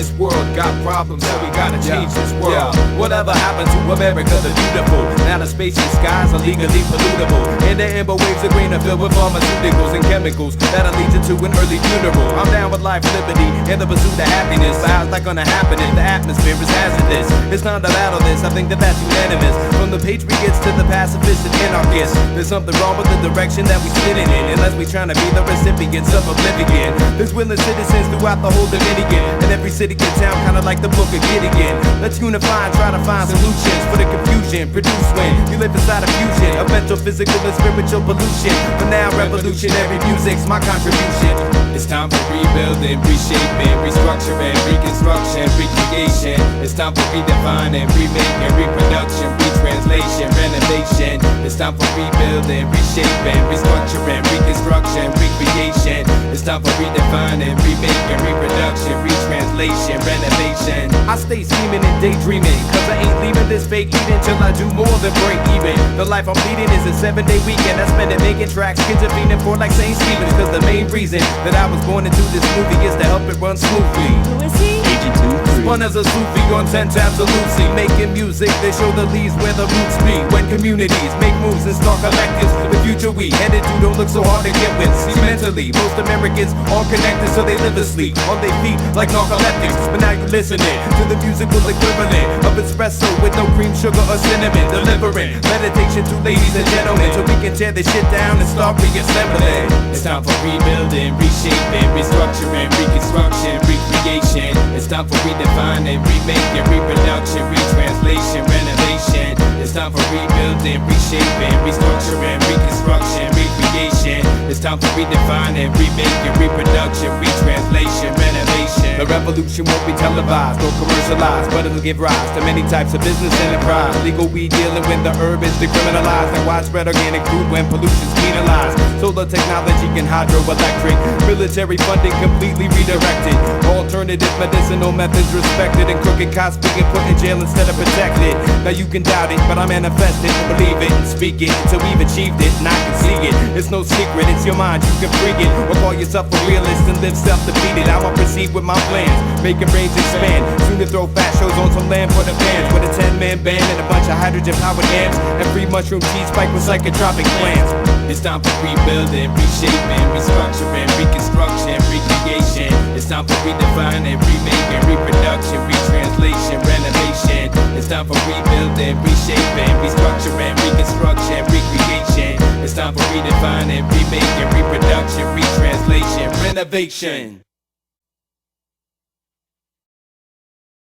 honest world got problems, so we gotta change this world. Whatever happened to America the beautiful? Now the spacious skies are legally pollutable, and the amber waves of green are filled with pharmaceuticals and chemicals that'll lead you to an early funeral. I'm down with life, liberty, and the pursuit of happiness. But how's that gonna happen if the atmosphere is hazardous? It's time to battle this, I think that's unanimous. From the patriots to the pacifists and anarchists, there's something wrong with the direction that we spinning in, unless we trying to be the recipients of oblivion. There's willing citizens throughout the whole Dominican, and every city and town kinda like the book of Gideon. Let's unify and try to find solutions for the confusion produced when you live inside a fusion of mental, physical, and spiritual pollution. But now revolutionary music's my contribution. It's time for rebuilding, reshaping, restructuring, reconstruction, recreation. It's time for redefining, remaking, reproduction, retranslation, renovation. It's time for rebuilding, reshaping, restructuring, reconstruction, recreation. It's time for redefining, remaking, reproduction, retranslation, renovation. I stay scheming and daydreaming, cause I ain't leaving this fake eating till I do more than break even. The life I'm leading is a 7-day weekend I spend it making tracks, kids are feeding for like St. Stephen's. Cause the main reason that I was born into this movie is to help it run smoothly. Who is he? Agent 2, 3. Spun as a Sufi on 10 tabs of Lucy, making music they show the leaves where the roots be. When communities make moves and start collectives, the future we headed to don't look so hard to get with. See, mentally, most Americans are connected, so they live asleep on their feet like narcoleptics. But now you're listening to the musical equivalent of espresso with no cream, sugar, or cinnamon. Delivering meditation to ladies and gentlemen, so we can tear this shit down and start reassembling. It's time for rebuilding, reshaping, restructuring, reconstruction, recreation. It's time for redefining, remaking, reproduction, retranslation, renovation. It's time for rebuilding, reshaping, restructuring, reconstruction, recreation. It's time for redefining, remaking, reproduction, retranslation, renovation. The revolution won't be televised or commercialized, but it'll give rise to many types of business enterprise. Legal weed dealing when the herb is decriminalized, and widespread organic food when pollution's penalized. Solar technology and hydroelectric, military funding completely redirected. Alternative medicinal methods respected, and crooked cops being put in jail instead of protected. Now you can doubt it, but I manifest it, believe it, and speak it until we've achieved it, and I can see it. It's no secret, it's your mind, you can freak it, or call yourself a realist and live self-defeated. I'ma proceed with my plans, making brains expand. Soon to throw fat shows on some land for the fans, with a 10-man band and a bunch of hydrogen-powered amps, and free mushroom tea spiked with psychotropic plants. It's time for rebuilding, reshaping, restructuring, reconstruction, recreation. It's time for redefining, remaking, reproduction, retranslation, renovation. It's time for rebuilding, reshaping, restructuring, reconstruction, recreation. It's time for redefining, remaking, reproduction, retranslation, renovation.